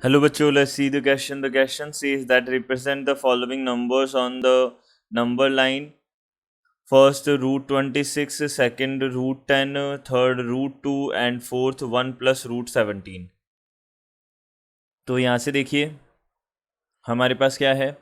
Hello bachcho, let's see the question. The question says that represent the following numbers on the number line. First root 26, second root 10, third root 2 and fourth 1 plus root 17. तो यहाँ से देखिए हमारे पास क्या है,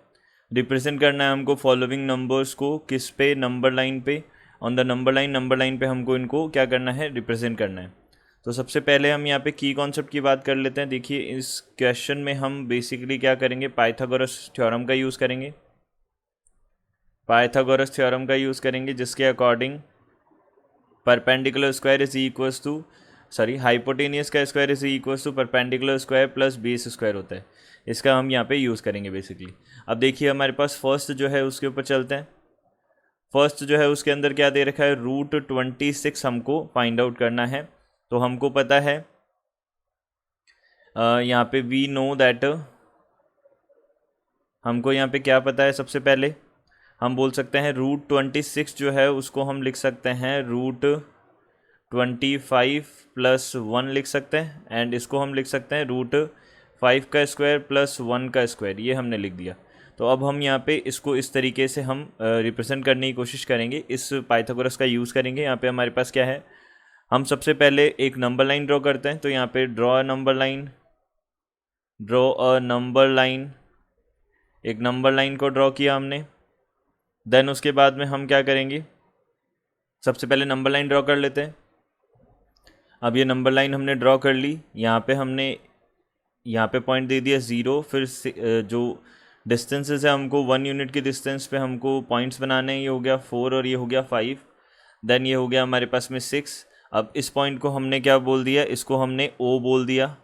represent करना है हमको फॉलोइंग नंबर्स को किस पे, नंबर लाइन पे, ऑन द नंबर लाइन पे हमको इनको क्या करना है, रिप्रेजेंट करना है। तो सबसे पहले हम यहाँ पे की कॉन्सेप्ट की बात कर लेते हैं। देखिए इस क्वेश्चन में हम बेसिकली क्या करेंगे, पाइथागोरस थ्योरम का यूज़ करेंगे। पाइथागोरस थ्योरम का यूज़ करेंगे जिसके according perpendicular square is equals to hypotenuse का square is equals to perpendicular square plus base square होता है। इसका हम यहाँ पे यूज़ करेंगे बेसिकली। अब देखिए हमारे पास फर्स्ट जो है उसके ऊपर चलते हैं। फर्स्ट जो है उसके अंदर क्या दे रखा है, रूट 26 हमको फाइंड आउट करना है। तो हमको पता है यहाँ पे वी नो दैट, हमको यहाँ पे क्या पता है, सबसे पहले हम बोल सकते हैं रूट 26 जो है उसको हम लिख सकते हैं रूट 25 प्लस 1 लिख सकते हैं, एंड इसको हम लिख सकते हैं रूट 5 का स्क्वायर प्लस 1 का स्क्वायर, ये हमने लिख दिया। तो अब हम यहाँ पे इसको इस तरीके से हम रिप्रेजेंट करने की कोशिश करेंगे, इस पाइथागोरस का यूज़ करेंगे। यहाँ पे हमारे पास क्या है, हम सबसे पहले एक नंबर लाइन ड्रॉ करते हैं। तो यहाँ पे ड्रॉ अ नंबर लाइन, एक नंबर लाइन को ड्रॉ किया हमने। देन उसके बाद में हम क्या करेंगे, सबसे पहले नंबर लाइन ड्रॉ कर लेते हैं। अब ये नंबर लाइन हमने ड्रॉ कर ली, यहाँ पे हमने यहाँ पे पॉइंट दे दिया 0, फिर जो डिस्टेंसेस है हमको 1 यूनिट की डिस्टेंस पे हमको पॉइंट्स बनाने हैं। ये हो गया 4 और ये हो गया 5, देन ये हो गया हमारे पास में 6। अब इस पॉइंट को हमने क्या बोल दिया, इसको हमने O बोल दिया,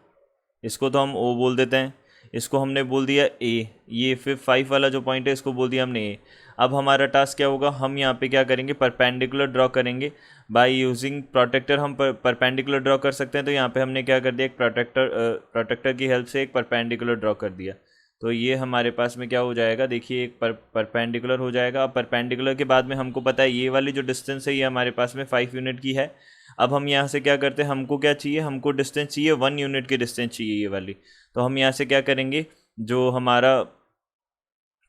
इसको तो हम O बोल देते हैं, इसको हमने बोल दिया A। ये फिर 5 वाला जो पॉइंट है इसको बोल दिया हमने A। अब हमारा टास्क क्या होगा, हम यहाँ पे क्या करेंगे, परपेंडिकुलर ड्रॉ करेंगे बाय यूजिंग प्रोटेक्टर। हम परपेंडिकुलर ड्रॉ कर सकते हैं। तो यहाँ पे हमने क्या कर दिया, एक प्रोटेक्टर की हेल्प से एक परपेंडिकुलर ड्रॉ कर दिया। तो ये हमारे पास में क्या हो जाएगा, देखिए एक परपेंडिकुलर हो जाएगा। अब परपेंडिकुलर के बाद में हमको पता है ये वाली जो डिस्टेंस है ये हमारे पास में 5 यूनिट की है। अब हम यहाँ से क्या करते हैं, हमको क्या चाहिए, हमको डिस्टेंस चाहिए 1 यूनिट की डिस्टेंस चाहिए ये वाली। तो हम यहाँ से क्या करेंगे, जो हमारा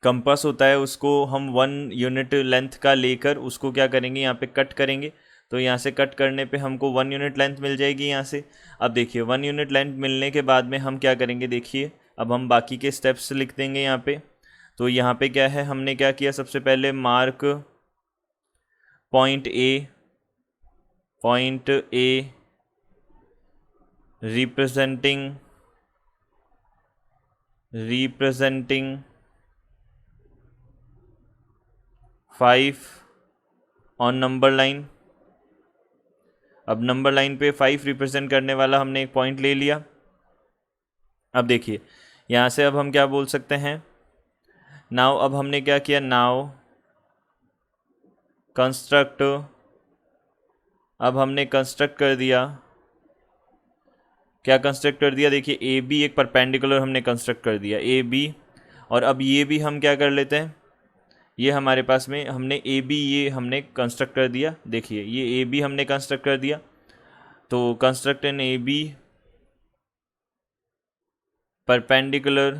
कंपास होता है उसको हम 1 यूनिट लेंथ का लेकर उसको क्या करेंगे, यहाँ पे कट करेंगे। तो यहाँ से कट करने पे हमको 1 यूनिट लेंथ मिल जाएगी यहाँ से। अब देखिए 1 यूनिट लेंथ मिलने के बाद में हम क्या करेंगे, देखिए अब हम बाकी के स्टेप्स लिख देंगे यहाँ पे। तो यहाँ पे क्या है, हमने क्या किया, सबसे पहले mark point A representing 5 on number line. अब नंबर लाइन पे 5 रिप्रेजेंट करने वाला हमने एक पॉइंट ले लिया। अब देखिए यहाँ से अब हम क्या बोल सकते हैं, नाउ अब हमने क्या किया, नाउ कंस्ट्रक्ट, अब हमने कंस्ट्रक्ट कर दिया, क्या कंस्ट्रक्ट कर दिया, देखिए ए बी एक परपेंडिकुलर हमने कंस्ट्रक्ट कर दिया ए बी। और अब ये भी हम क्या कर लेते हैं, ये हमारे पास में हमने ए बी ये हमने कंस्ट्रक्ट कर दिया। देखिए ये ए बी हमने कंस्ट्रक्ट कर दिया। तो construct in A B perpendicular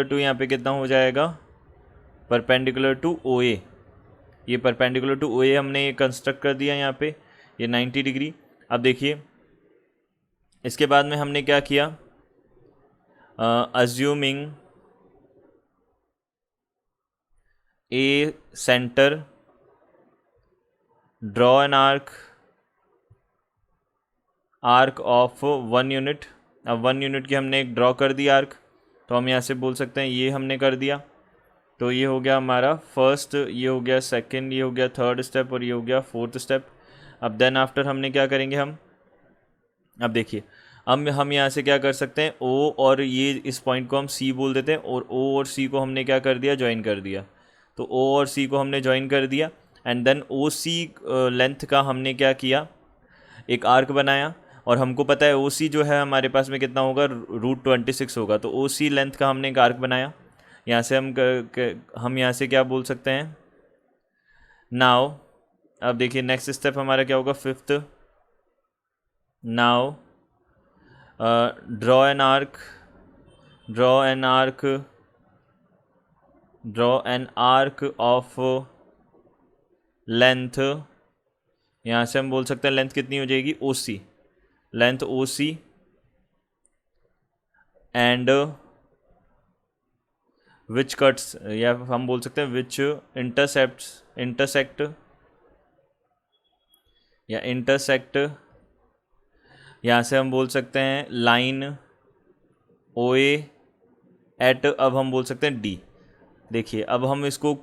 to यहाँ पे कितना हो जाएगा, परपेंडिकुलर टू ओ ए। ये परपेंडिकुलर टू ओ ए हमने ये कंस्ट्रक्ट कर दिया यहाँ पे, ये 90 डिग्री। अब देखिए इसके बाद में हमने क्या किया, assuming A centre, draw an arc of 1 unit. अब 1 यूनिट की हमने एक ड्रॉ कर दिया आर्क, तो हम यहाँ से बोल सकते हैं ये हमने कर दिया। तो ये हो गया हमारा फर्स्ट, ये हो गया सेकंड, ये हो गया थर्ड स्टेप और ये हो गया फोर्थ स्टेप। अब देन आफ्टर हमने क्या करेंगे हम, अब देखिए अब हम यहाँ से क्या कर सकते हैं, ओ और ये इस पॉइंट को हम सी बोल देते हैं, और ओ और सी को हमने क्या कर दिया, ज्वाइन कर दिया। तो ओ और सी को हमने ज्वाइन कर दिया, and then O C length का हमने क्या किया, एक आर्क बनाया। और हमको पता है ओ सी जो है हमारे पास में कितना होगा, रूट 26 होगा। तो ओ सी लेंथ का हमने एक आर्क बनाया। यहाँ से हम यहाँ से क्या बोल सकते हैं, नाउ अब देखिए नेक्स्ट स्टेप हमारा क्या होगा, fifth. Now draw an arc, draw an arc, draw an arc of length, यहाँ से हम बोल सकते हैं लेंथ कितनी हो जाएगी, O C, length O C, and which cuts, या हम बोल सकते हैं विच इंटरसेक्ट या इंटरसेक्ट, यहाँ से हम बोल सकते हैं लाइन ओ एट, अब हम बोल सकते हैं डी। देखिए अब हम इसको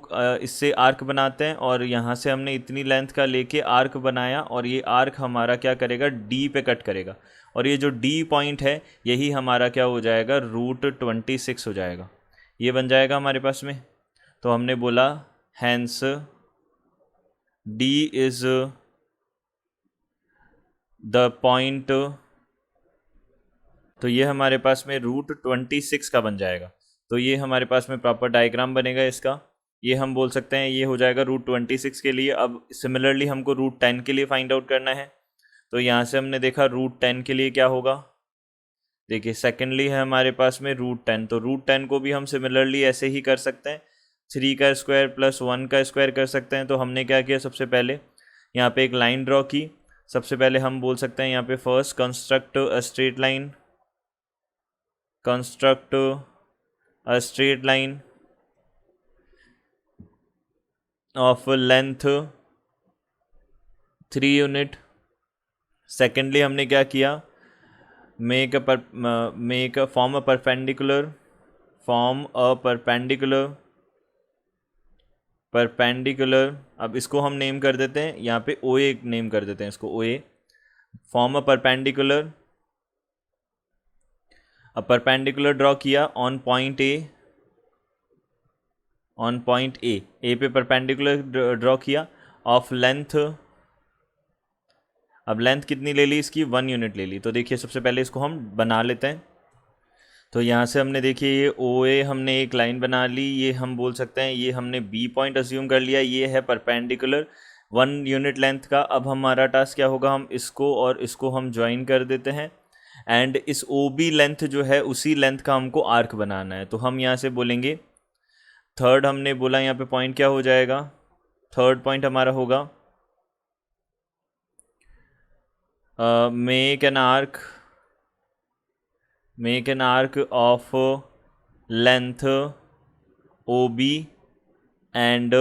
इससे आर्क बनाते हैं, और यहाँ से हमने इतनी लेंथ का लेके आर्क बनाया, और ये आर्क हमारा क्या करेगा, डी पे कट करेगा, और ये जो डी पॉइंट है यही हमारा क्या हो जाएगा, √26 हो जाएगा। ये बन जाएगा हमारे पास में। तो हमने बोला hence D is the point, तो ये हमारे पास में √26 का बन जाएगा। तो ये हमारे पास में प्रॉपर डायग्राम बनेगा इसका। ये हम बोल सकते हैं ये हो जाएगा √26 के लिए। अब सिमिलरली हमको √10 के लिए फाइंड आउट करना है। तो यहाँ से हमने देखा √10 के लिए क्या होगा, देखिए सेकेंडली है हमारे पास में √10, तो √10 को भी हम सिमिलरली ऐसे ही कर सकते हैं, 3 का स्क्वायर प्लस 1 का स्क्वायर कर सकते हैं। तो हमने क्या किया, सबसे पहले यहाँ पे एक लाइन ड्रॉ की। सबसे पहले हम बोल सकते हैं यहाँ पे first construct a straight line, construct a straight line of length 3 unit. Secondly हमने क्या किया, फॉर्म अ परपेंडिकुलर, अब इसको हम नेम कर देते हैं, यहाँ पे ओ ए नेम कर देते हैं इसको, ओ ए, फॉर्म अ परपेंडिकुलर। अब परपेंडिकुलर ड्रॉ किया ऑन पॉइंट ए पे परपेंडिकुलर ड्रॉ किया ऑफ लेंथ, अब लेंथ कितनी ले ली इसकी, 1 यूनिट ले ली। तो देखिए सबसे पहले इसको हम बना लेते हैं। तो यहाँ से हमने देखिए ये ओ ए हमने एक लाइन बना ली, ये हम बोल सकते हैं ये हमने बी पॉइंट अज्यूम कर लिया, ये है परपेंडिकुलर 1 यूनिट लेंथ का। अब हमारा टास्क क्या होगा, हम इसको और इसको हम ज्वाइन कर देते हैं, एंड इस ओ बी लेंथ जो है उसी लेंथ का हमको आर्क बनाना है। तो हम यहाँ से बोलेंगे थर्ड, हमने बोला यहाँ पे पॉइंट क्या हो जाएगा, थर्ड पॉइंट हमारा होगा make an arc of length O B and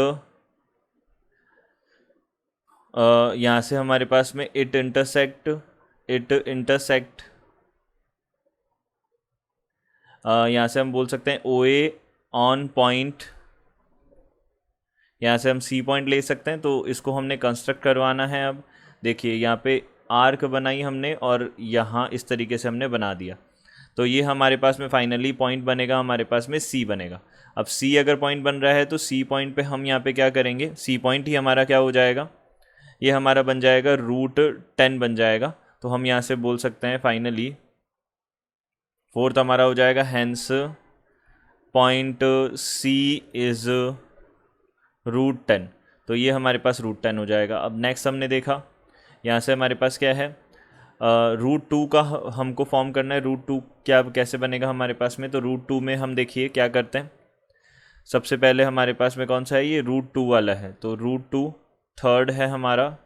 यहाँ से हमारे पास में इट इंटरसेक्ट यहाँ से हम बोल सकते हैं ओ ए ऑन पॉइंट, यहाँ से हम सी पॉइंट ले सकते हैं। तो इसको हमने कंस्ट्रक्ट करवाना है। अब देखिए यहाँ पे आर्क बनाई हमने, और यहाँ इस तरीके से हमने बना दिया। तो ये हमारे पास में फाइनली पॉइंट बनेगा, हमारे पास में सी बनेगा। अब सी अगर पॉइंट बन रहा है तो सी पॉइंट पे हम यहाँ पे क्या करेंगे, सी पॉइंट ही हमारा क्या हो जाएगा, ये हमारा बन जाएगा √10 बन जाएगा। तो हम यहाँ से बोल सकते हैं फाइनली फोर्थ हमारा हो जाएगा हैंस पॉइंट सी इज √10। तो ये हमारे पास √10 हो जाएगा। अब नेक्स्ट हमने देखा यहाँ से हमारे पास क्या है, √2 का हमको फॉर्म करना है। √2 क्या कैसे बनेगा हमारे पास में, तो √2 में हम देखिए क्या करते हैं, सबसे पहले हमारे पास में कौन सा है, ये √2 वाला है। तो √2 थर्ड है हमारा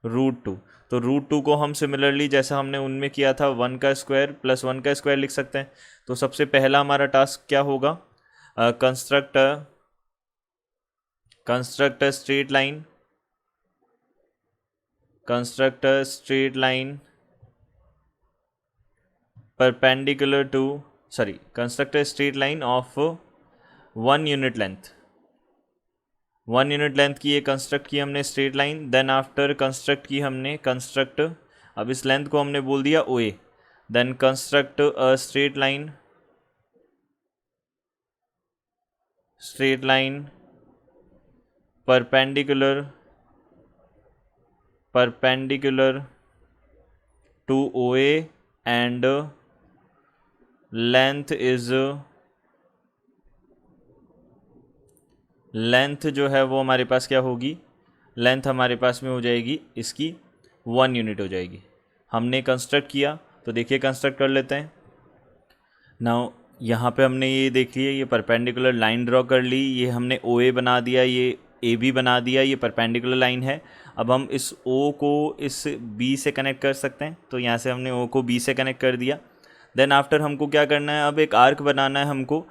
√2। तो √2 को हम सिमिलरली जैसा हमने उनमें किया था 1 का स्क्वायर प्लस 1 का स्क्वायर लिख सकते हैं। तो सबसे पहला हमारा टास्क क्या होगा, construct a straight line, construct a straight line perpendicular to construct a straight line of 1 unit length, 1 unit length की ये कंस्ट्रक्ट की हमने straight line. Then after construct की हमने कंस्ट्रक्ट, अब इस लेंथ को हमने बोल दिया O A, then construct a straight line perpendicular to O A and length जो है वो हमारे पास क्या होगी, लेंथ हमारे पास में हो जाएगी इसकी 1 यूनिट हो जाएगी। हमने कंस्ट्रक्ट किया, तो देखिए कंस्ट्रक्ट कर लेते हैं। नाउ यहाँ पे हमने ये देख लिया, ये परपेंडिकुलर लाइन ड्रॉ कर ली, ये हमने ओ ए बना दिया, ये ए बी बना दिया, ये परपेंडिकुलर लाइन है। अब हम इस ओ को इस बी से कनेक्ट कर सकते हैं, तो यहाँ से हमने ओ को बी से कनेक्ट कर दिया। देन आफ्टर हमको क्या करना है, अब एक आर्क बनाना है हमको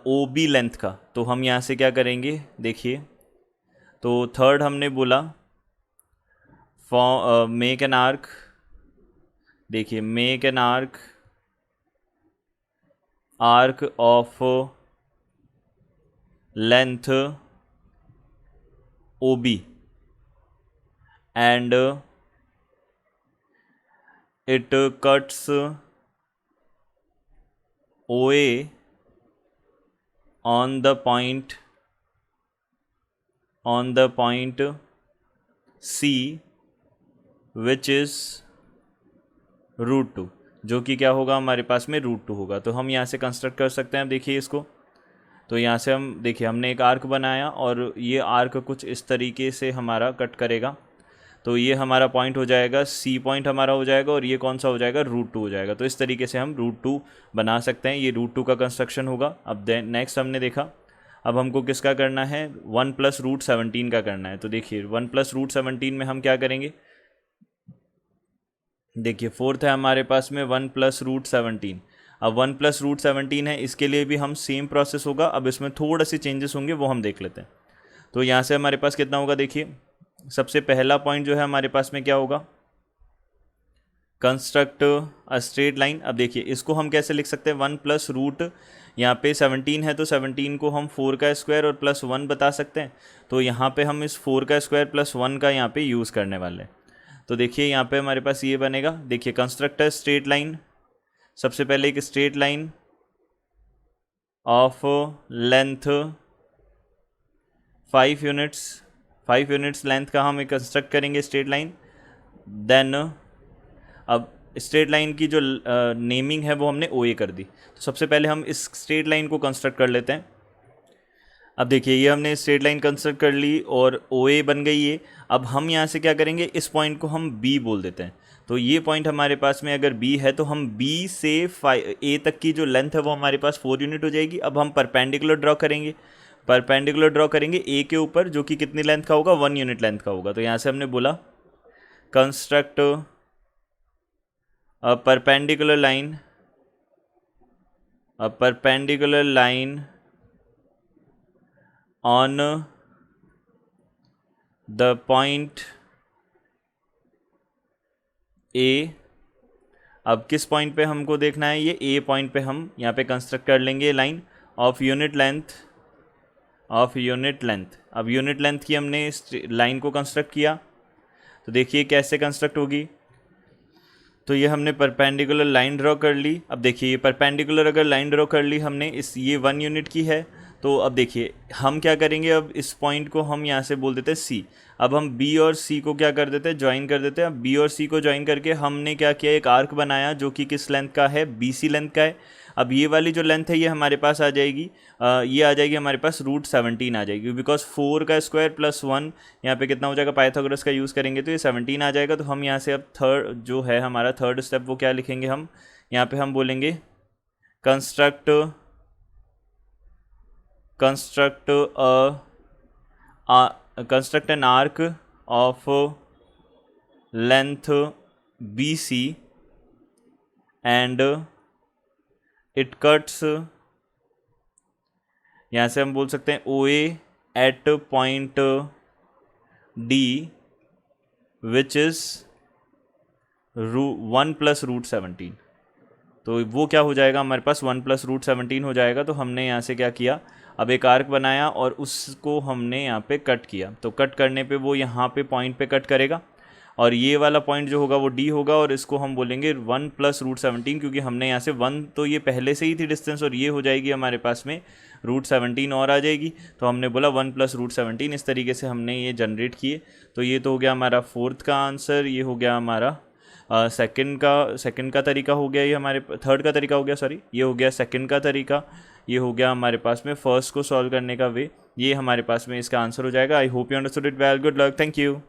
ओ बी लेंथ का। तो हम यहाँ से क्या करेंगे, देखिए, तो थर्ड हमने बोला फॉर मेक एन आर्क, देखिए make an arc of length O B and it cuts O A on the point C which is √2, जो कि क्या होगा हमारे पास में √2 होगा। तो हम यहाँ से कंस्ट्रक्ट कर सकते हैं। अब देखिए इसको, तो यहाँ से हम देखिए हमने एक आर्क बनाया और ये आर्क कुछ इस तरीके से हमारा कट करेगा। तो ये हमारा पॉइंट हो जाएगा, सी पॉइंट हमारा हो जाएगा, और ये कौन सा हो जाएगा, √2 हो जाएगा। तो इस तरीके से हम √2 बना सकते हैं, ये √2 का कंस्ट्रक्शन होगा। अब नेक्स्ट हमने देखा, अब हमको किसका करना है, 1 + √17 का करना है। तो देखिए 1 + √17 में हम क्या करेंगे, देखिए फोर्थ है हमारे पास में 1 + √17। अब 1 + √17 है, इसके लिए भी हम सेम प्रोसेस होगा। अब इसमें थोड़ा से चेंजेस होंगे, वो हम देख लेते हैं। तो यहाँ से हमारे पास कितना होगा, देखिए सबसे पहला पॉइंट जो है हमारे पास में क्या होगा, कंस्ट्रक्ट अ स्ट्रेट लाइन। अब देखिए इसको हम कैसे लिख सकते हैं, 1 + √ यहाँ पे 17 है, तो 17 को हम 4 का स्क्वायर और +1 बता सकते हैं। तो यहाँ पे हम इस 4 का स्क्वायर +1 का यहाँ पे यूज़ करने वाले हैं। तो देखिए यहाँ पे हमारे पास ये बनेगा, देखिए कंस्ट्रक्ट अ स्ट्रेट लाइन। सबसे पहले एक straight line of length 5 units length का हम एक कंस्ट्रक्ट करेंगे स्ट्रेट लाइन। देन अब स्ट्रेट लाइन की जो नेमिंग है वो हमने ओ ए कर दी। तो सबसे पहले हम इस स्ट्रेट लाइन को कंस्ट्रक्ट कर लेते हैं। अब देखिए ये हमने स्ट्रेट लाइन कंस्ट्रक्ट कर ली और ओ ए बन गई है। अब हम यहाँ से क्या करेंगे, इस पॉइंट को हम बी बोल देते हैं। तो ये पॉइंट हमारे पास में अगर बी है, तो हम बी से ए तक की जो लेंथ है वो हमारे पास 4 यूनिट हो जाएगी। अब हम परपेंडिकुलर ड्रॉ करेंगे, ए के ऊपर, जो कि कितनी लेंथ का होगा, 1 यूनिट लेंथ का होगा। तो यहाँ से हमने बोला construct a perpendicular line on the point A. अब किस पॉइंट पे हमको देखना है, ये ए पॉइंट पे हम यहाँ पे कंस्ट्रक्ट कर लेंगे लाइन ऑफ यूनिट लेंथ। अब यूनिट लेंथ की हमने इस लाइन को कंस्ट्रक्ट किया। तो देखिए कैसे कंस्ट्रक्ट होगी, तो ये हमने परपेंडिकुलर लाइन ड्रॉ कर ली। अब देखिए ये परपेंडिकुलर अगर लाइन ड्रॉ कर ली हमने, ये 1 यूनिट की है। तो अब देखिए हम क्या करेंगे, अब इस पॉइंट को हम यहाँ से बोल देते हैं सी। अब हम बी और सी को क्या कर देते हैं, ज्वाइन कर देते हैं। अब बी और सी को ज्वाइन करके हमने क्या किया, एक आर्क बनाया जो कि किस लेंथ का है, BC लेंथ का है। अब ये वाली जो लेंथ है ये हमारे पास आ जाएगी, ये आ जाएगी हमारे पास √17 आ जाएगी, बिकॉज 4 का स्क्वायर +1 यहाँ पे कितना हो जाएगा, पाइथागोरस का यूज़ करेंगे तो ये 17 आ जाएगा। तो हम यहाँ से अब थर्ड जो है हमारा थर्ड स्टेप वो क्या लिखेंगे, हम यहाँ पे हम बोलेंगे construct an arc of length BC and it cuts, यहाँ से हम बोल सकते हैं OA at point D which is 1 + √17। तो वो क्या हो जाएगा हमारे पास, 1 + √17 हो जाएगा। तो हमने यहाँ से क्या किया, अब एक आर्क बनाया और उसको हमने यहाँ पे कट किया। तो कट करने पे वो यहाँ पे पॉइंट पे कट करेगा और ये वाला पॉइंट जो होगा वो D होगा, और इसको हम बोलेंगे 1 + √17, क्योंकि हमने यहाँ से 1 तो ये पहले से ही थी डिस्टेंस, और ये हो जाएगी हमारे पास में √17 और आ जाएगी। तो हमने बोला 1 + √17। इस तरीके से हमने ये जनरेट किए। तो ये तो हो गया हमारा फोर्थ का आंसर, ये हो गया हमारा सेकंड का तरीका हो गया, ये हमारे थर्ड का तरीका हो गया, सॉरी ये हो गया सेकंड का तरीका, ये हो गया हमारे पास में फर्स्ट को सॉल्व करने का वे। ये हमारे पास में इसका आंसर हो जाएगा। I hope you understood it well. Good luck, thank you.